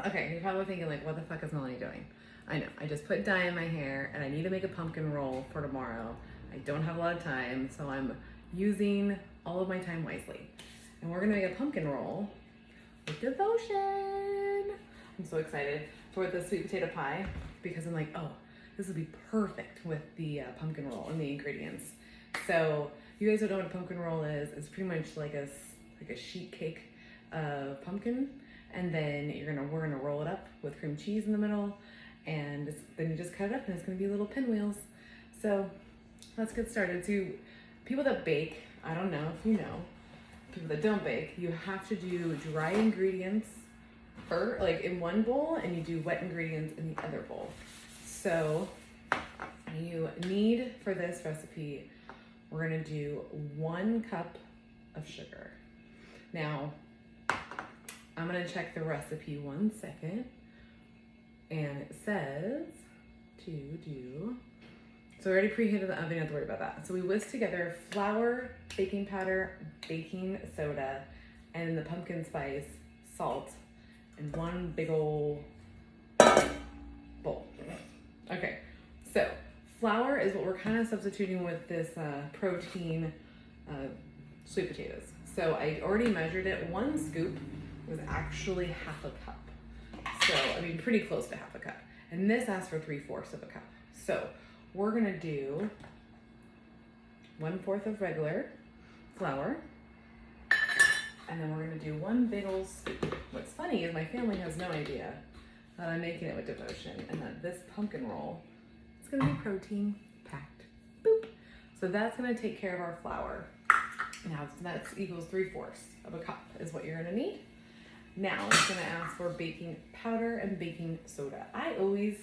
Okay, you're probably thinking like, what the fuck is Melanie doing? I know, I just put dye in my hair and I need to make a pumpkin roll for tomorrow. I don't have a lot of time, so I'm using all of my time wisely. And we're gonna make a pumpkin roll with devotion. I'm so excited for the sweet potato pie because I'm like, oh, this would be perfect with the pumpkin roll and the ingredients. So you guys don't know what a pumpkin roll is. It's pretty much like a sheet cake of pumpkin, and then we're gonna roll it up with cream cheese in the middle, and then you just cut it up and it's gonna be little pinwheels. So let's get started. So people that bake, I don't know if you know, people that don't bake, you have to do dry ingredients like in one bowl, and you do wet ingredients in the other bowl. So you need, for this recipe, we're gonna do 1 cup of sugar. Now, I'm gonna check the recipe 1 second, and it says to do, so we already preheated the oven, you don't have to worry about that. So we whisk together flour, baking powder, baking soda, and the pumpkin spice, salt, in 1 big old bowl. Okay, so flour is what we're kind of substituting with this protein sweet potatoes. So I already measured it. 1 scoop was actually half a cup. So, I mean, pretty close to half a cup. And this asks for 3/4 of a cup. So we're gonna do 1/4 of regular flour, and then we're gonna do 1 big old scoop. What's funny is my family has no idea that I'm making it with devotion, and that this pumpkin roll is gonna be protein packed. Boop. So that's gonna take care of our flour. Now that equals 3/4 of a cup is what you're gonna need. Now it's gonna ask for baking powder and baking soda. I always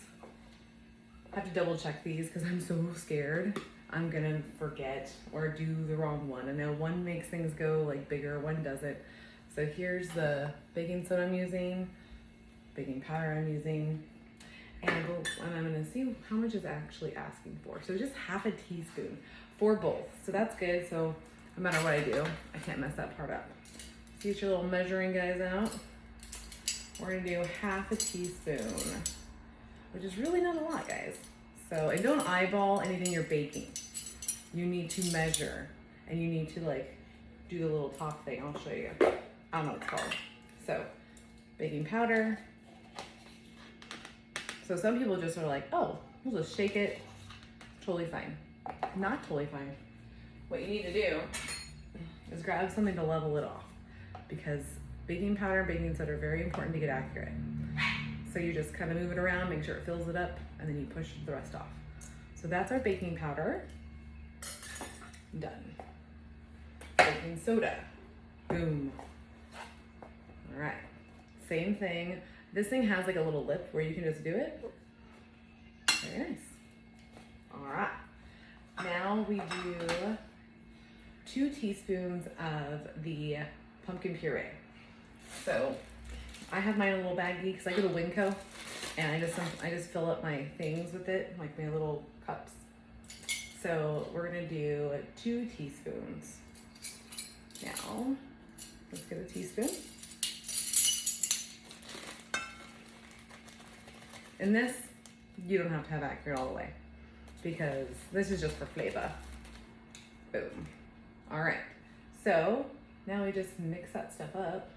have to double check these because I'm so scared I'm gonna forget or do the wrong one. I know one makes things go like bigger, one doesn't. So here's the baking soda I'm using, baking powder I'm using, and I'm gonna see how much it's actually asking for. So just half a teaspoon for both. So that's good. So no matter what I do, I can't mess that part up. So get your little measuring guys out. We're gonna do half a teaspoon, which is really not a lot, guys. So, and don't eyeball anything you're baking. You need to measure, and you need to like do the little top thing. I'll show you. I don't know what it's called. So, baking powder. So some people just are like, oh, we'll just shake it. Totally fine. Not totally fine. What you need to do is grab something to level it off, because baking powder and baking soda are very important to get accurate. So you just kind of move it around, make sure it fills it up, and then you push the rest off. So that's our baking powder. Done. Baking soda. Boom. All right. Same thing. This thing has like a little lip where you can just do it. Very nice. All right. Now we do 2 teaspoons of the pumpkin puree. So I have mine in a little baggie because I go to Winco, and I just fill up my things with it, like my little cups. So we're gonna do 2 teaspoons. Now let's get a teaspoon. And this, you don't have to have accurate all the way, because this is just for flavor. Boom. All right. So now we just mix that stuff up,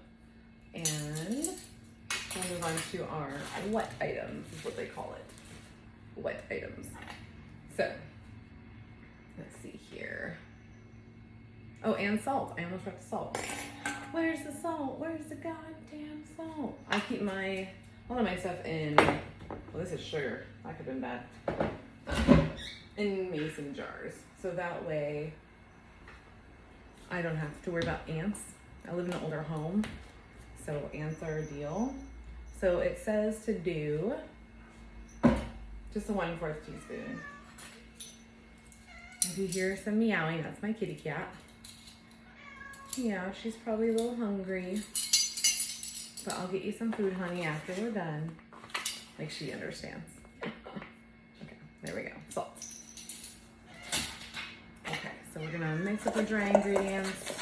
and we'll move on to our wet items, is what they call it. Wet items. So let's see here. Oh, and salt. I almost forgot the salt. Where's the salt? Where's the goddamn salt? I keep all of my stuff in, well, this is sugar. That could have been bad. In mason jars. So that way I don't have to worry about ants. I live in an older home, so ants are a deal. So it says to do just a 1/4 teaspoon. If you hear some meowing, that's my kitty cat. Yeah, she's probably a little hungry, but I'll get you some food, honey, after we're done. Like, she understands. Okay, there we go. Salt. Okay, so we're gonna mix up the dry ingredients.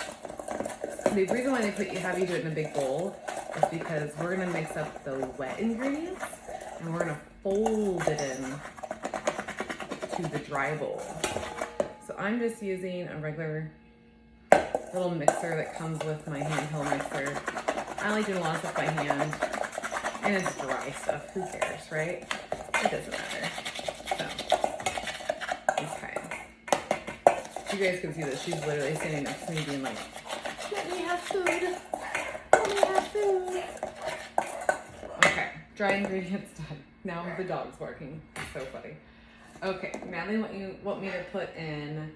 The reason why have you do it in a big bowl is because we're gonna mix up the wet ingredients and we're gonna fold it in to the dry bowl. So I'm just using a regular little mixer that comes with my handheld mixer. I like doing a lot of stuff by hand, and it's dry stuff. Who cares, right? It doesn't matter. So, okay. You guys can see that she's literally standing next to me being like, let me have food. Let me have food. Okay, dry ingredients done. Now the dog's barking. So funny. Okay, now they want me to put in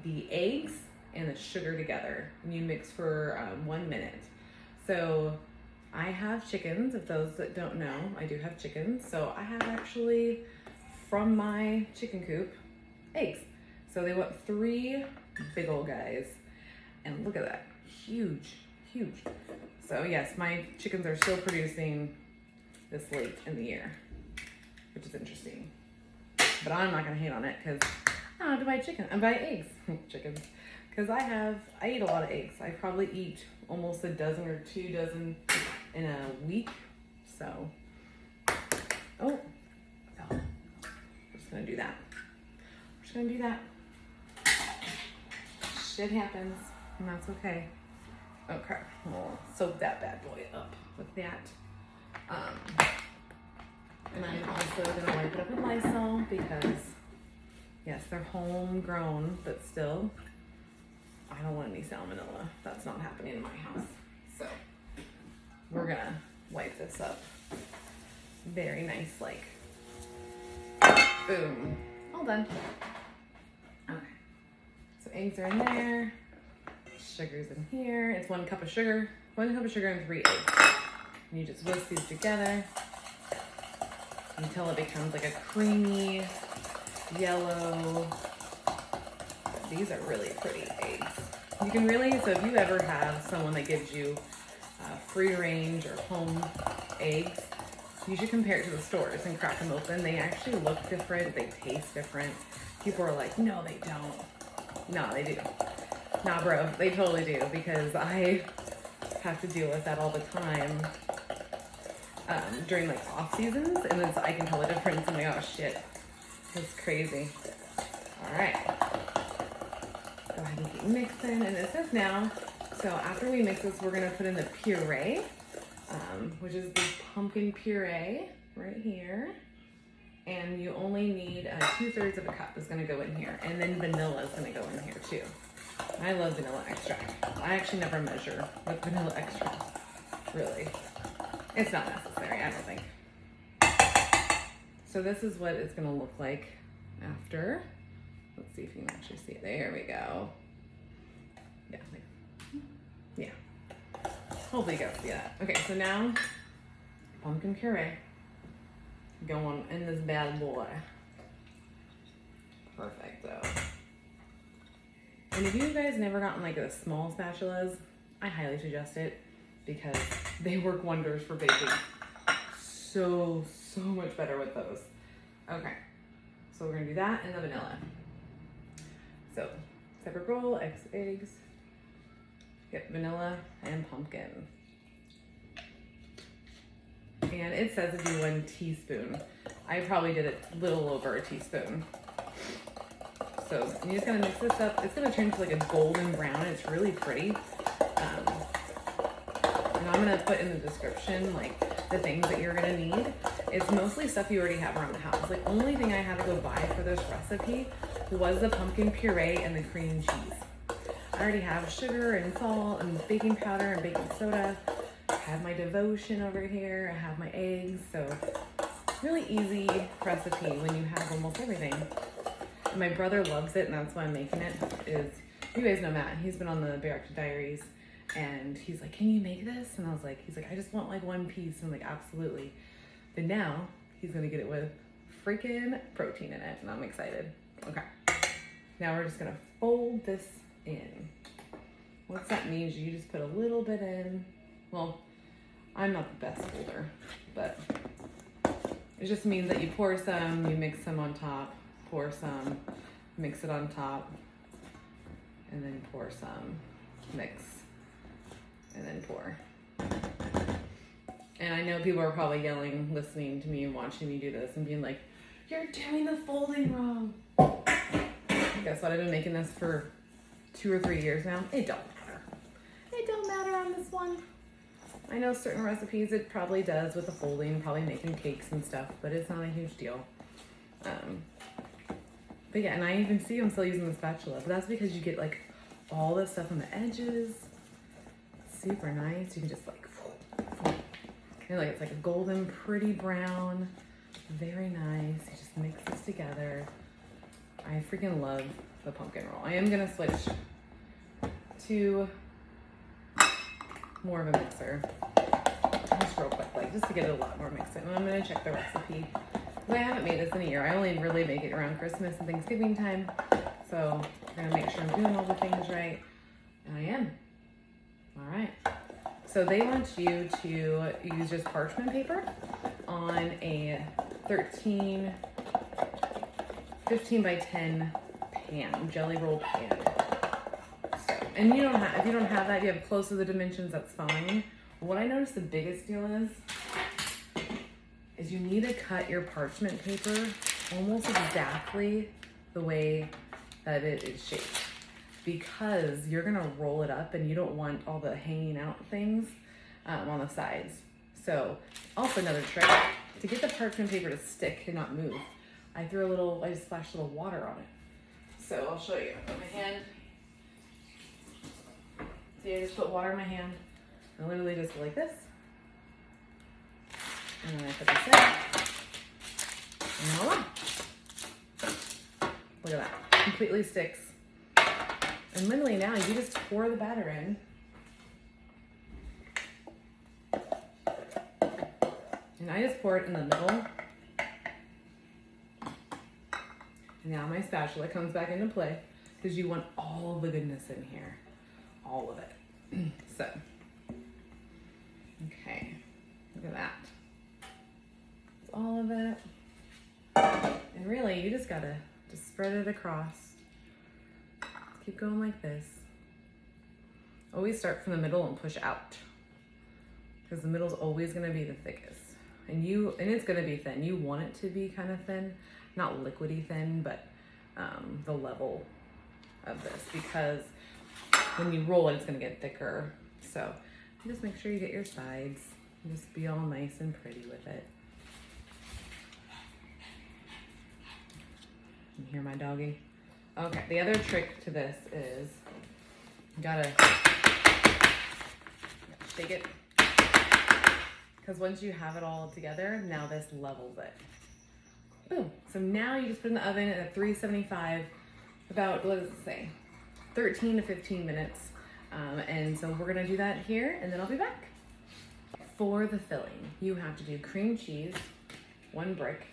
the eggs and the sugar together. And you mix for 1 minute. So I have chickens. If those that don't know, I do have chickens. So I have actually, from my chicken coop, eggs. So they want 3 big old guys. And look at that, huge, huge. So yes, my chickens are still producing this late in the year, which is interesting. But I'm not gonna hate on it because I don't have to buy chicken. I buy eggs, chickens. Because I eat a lot of eggs. I probably eat almost a dozen or 2 dozen in a week. So, we're just gonna do that. We're just gonna do that. Shit happens, and that's okay. Okay, we'll soak that bad boy up with that. And I'm also gonna wipe it up with Lysol because, yes, they're homegrown, but still, I don't want any salmonella. That's not happening in my house. So we're gonna wipe this up very nice, like, boom, all done. Okay, so eggs are in there, sugar's in here. It's 1 cup of sugar, 1 cup of sugar and 3 eggs. And you just whisk these together until it becomes like a creamy yellow. These are really pretty eggs. You can really, so if you ever have someone that gives you free range or home eggs, you should compare it to the stores and crack them open. They actually look different, they taste different. People are like, no, they don't. No, they do. Nah, bro, they totally do, because I have to deal with that all the time during like off seasons, and then I can tell the difference. I'm like, oh shit, it's crazy. All right, go ahead and keep mixing. And it says now, so after we mix this, we're gonna put in the puree, which is the pumpkin puree right here. And you only need 2/3 of a cup is gonna go in here, and then vanilla is gonna go in here too. I love vanilla extract. I actually never measure with vanilla extract, really. It's not necessary, I don't think. So this is what it's gonna look like after. Let's see if you can actually see it. There we go. Yeah, yeah. Hopefully you guys see that. Okay, so now pumpkin puree going in this bad boy. Perfect though. And if you guys never gotten like the small spatulas, I highly suggest it because they work wonders for baking. So much better with those. Okay, so we're gonna do that and the vanilla. So separate bowl, eggs, get vanilla and pumpkin. And it says to do 1 teaspoon. I probably did a little over a teaspoon. So you're just gonna mix this up. It's gonna turn into like a golden brown. It's really pretty. And I'm gonna put in the description like the things that you're gonna need. It's mostly stuff you already have around the house. Like only thing I had to go buy for this recipe was the pumpkin puree and the cream cheese. I already have sugar and salt and baking powder and baking soda. I have my devotion over here. I have my eggs. So really easy recipe when you have almost everything. And my brother loves it, and that's why I'm making it. You guys know Matt. He's been on the Bariatric Diaries, and he's like, "Can you make this?" And I was like, "He's like, I just want like 1 piece." And I'm like, "Absolutely." But now he's gonna get it with freaking protein in it, and I'm excited. Okay. Now we're just gonna fold this in. What that means, you just put a little bit in. Well, I'm not the best folder, but it just means that you pour some, you mix some on top, pour some, mix it on top, and then pour some, mix, and then pour. And I know people are probably yelling, listening to me and watching me do this and being like, you're doing the folding wrong. Guess what? I've been making this for 2 or 3 years now. It don't matter. It don't matter on this one. I know certain recipes it probably does with the folding, probably making cakes and stuff, but it's not a huge deal. But yeah, and I even see I'm still using the spatula, but that's because you get like all the stuff on the edges. Super nice. You can just like, and like it's like a golden, pretty brown. Very nice. You just mix this together. I freaking love the pumpkin roll. I am gonna switch to more of a mixer. Just real quick, like just to get it a lot more mixed in. And I'm gonna check the recipe. I haven't made this in a year. I only really make it around Christmas and Thanksgiving time. So I'm gonna make sure I'm doing all the things right. And I am. All right. So they want you to use just parchment paper on a 15 by 10 pan, jelly roll pan. So, and you don't have, if you don't have that, you have close to the dimensions, that's fine. What I noticed the biggest deal is you need to cut your parchment paper almost exactly the way that it is shaped, because you're gonna roll it up and you don't want all the hanging out things on the sides. So also another trick, to get the parchment paper to stick and not move, I just splashed a little water on it. So I'll show you. Put my hand. See, I just put water in my hand. I literally just go like this. And then I put this in. And voila. Look at that. Completely sticks. And literally now you just pour the batter in. And I just pour it in the middle. And now my spatula comes back into play because you want all the goodness in here. All of it. So, okay. Look at that. That's all of it. And really, you just gotta just spread it across. Keep going like this. Always start from the middle and push out, because the middle is always gonna be the thickest. And it's gonna be thin. You want it to be kind of thin, not liquidy thin, but the level of this, because when you roll it, it's gonna get thicker. So just make sure you get your sides. Just be all nice and pretty with it. You hear my doggy? Okay, the other trick to this is you gotta shake it. Because once you have it all together, now this levels it. Boom. So now you just put it in the oven at 375, about, what does it say? 13 to 15 minutes. And so we're gonna do that here, and then I'll be back. For the filling, you have to do cream cheese, 1 brick.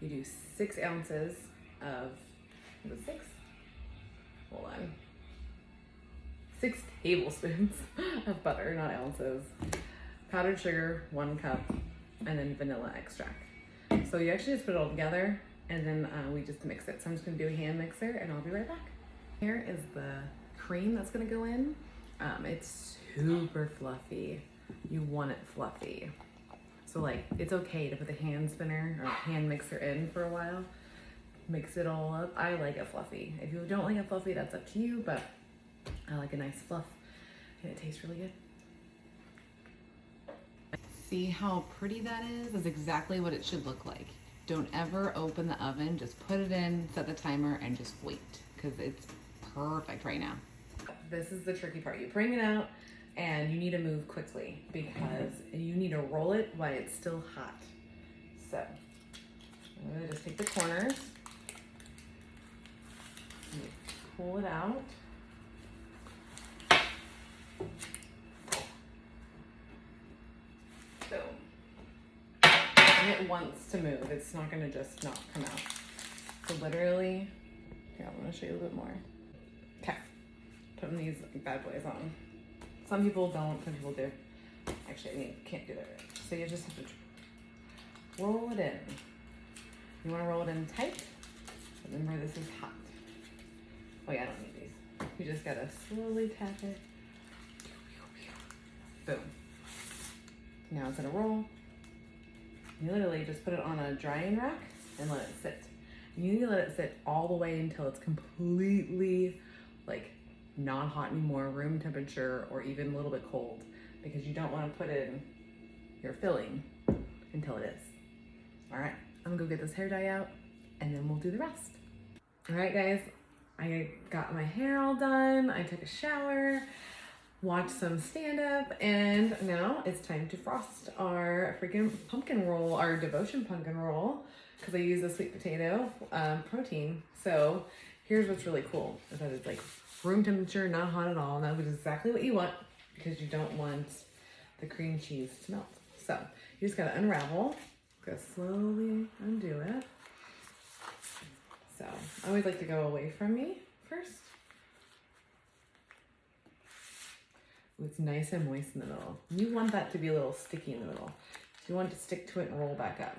You do 6 ounces of, was it 6? Hold on. 6 tablespoons of butter, not ounces. Powdered sugar, 1 cup, and then vanilla extract. So you actually just put it all together, and then we just mix it. So I'm just gonna do a hand mixer, and I'll be right back. Here is the cream that's gonna go in. It's super fluffy. You want it fluffy. So like, it's okay to put the hand spinner or hand mixer in for a while. Mix it all up. I like it fluffy. If you don't like it fluffy, that's up to you, but I like a nice fluff, and it tastes really good. See how pretty that is? That's exactly what it should look like. Don't ever open the oven. Just put it in, set the timer, and just wait, because it's perfect right now. This is the tricky part. You bring it out, and you need to move quickly because you need to roll it while it's still hot. So I'm gonna just take the corners, and pull it out. Boom. And it wants to move. It's not gonna just not come out. So literally, here, I'm gonna show you a little bit more. Okay, putting these bad boys on. Some people don't, some people do. Actually, I mean, can't do that right. So you just have to roll it in. You wanna roll it in tight. Remember, this is hot. Oh yeah, I don't need these. You just gotta slowly tap it. Boom. Now it's in a roll. You literally just put it on a drying rack and let it sit. You need to let it sit all the way until it's completely like not hot anymore, room temperature, or even a little bit cold, because you don't want to put in your filling until it is. All right, I'm gonna go get this hair dye out and then we'll do the rest. All right, guys, I got my hair all done. I took a shower, watched some stand-up, and now it's time to frost our freaking pumpkin roll, our devotion pumpkin roll, because I use the sweet potato protein. So here's what's really cool, is that it's like room temperature, not hot at all, and that was exactly what you want, because you don't want the cream cheese to melt. So you just gotta unravel, go slowly undo it. So I always like to go away from me first. It's nice and moist in the middle. You want that to be a little sticky in the middle. So you want to stick to it and roll back up.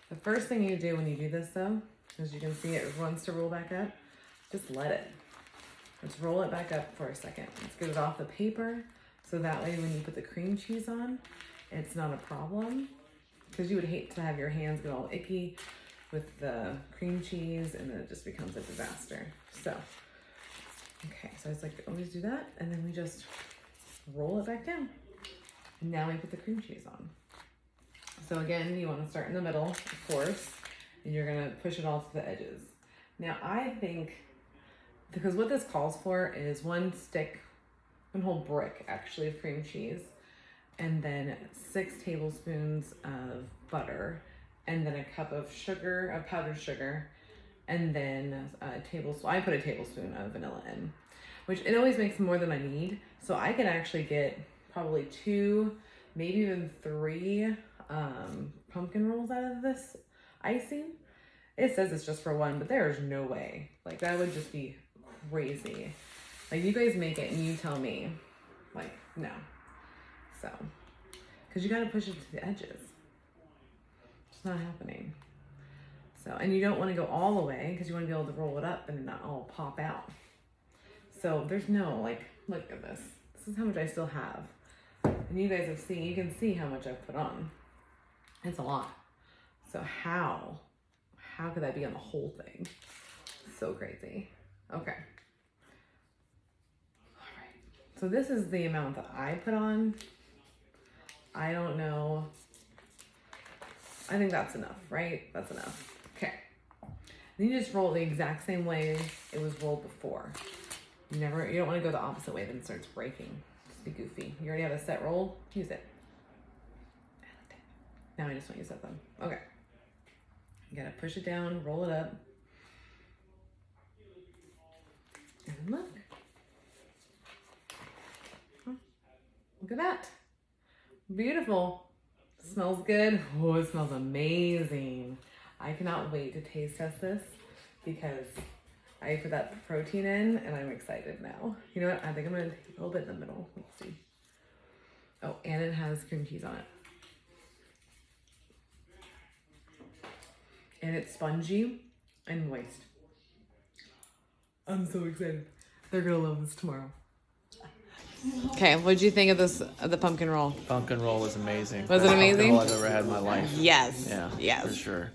The first thing you do when you do this though, as you can see, it wants to roll back up. Just let it. Let's roll it back up for a second. Let's get it off the paper, so that way when you put the cream cheese on, it's not a problem. Because you would hate to have your hands get all icky with the cream cheese, and then it just becomes a disaster. So, okay, so I just like to always do that, and then we just roll it back down. And now we put the cream cheese on. So again, you want to start in the middle, of course, and you're gonna push it all to the edges. Now I think, because what this calls for is one whole brick actually of cream cheese, and then 6 tablespoons of butter, and then a cup of sugar, of powdered sugar, and then I put a tablespoon of vanilla in, which it always makes more than I need. So I can actually get probably 2, maybe even 3 pumpkin rolls out of this icing. It says it's just for 1, but there's no way. Like, that would just be crazy. Like, you guys make it and you tell me, like, no. So, because you got to push it to the edges. It's not happening. So, and you don't want to go all the way, because you want to be able to roll it up and not all pop out. So there's no, like, look at this. This is how much I still have. And you guys have seen, you can see how much I've put on. It's a lot. So how could that be on the whole thing? So crazy. Okay. All right. So this is the amount that I put on. I don't know. I think that's enough, right? That's enough. Okay. Then you just roll the exact same way it was rolled before. You don't want to go the opposite way, then it starts breaking. Just be goofy. You already have a set roll, use it. Now I just want you to set them. Okay. You gotta push it down, roll it up. And look. Huh. Look at that. Beautiful. Smells good. Oh, it smells amazing. I cannot wait to taste test this, because I put that protein in and I'm excited now. You know what? I think I'm gonna take a little bit in the middle. Let's see. Oh, and it has cream cheese on it. And it's spongy and moist. I'm so excited. They're gonna love this tomorrow. Okay, what did you think of the pumpkin roll? Pumpkin roll was amazing. Was it amazing? Best pumpkin roll I've ever had in my life. Yes. Yeah, yes. for sure.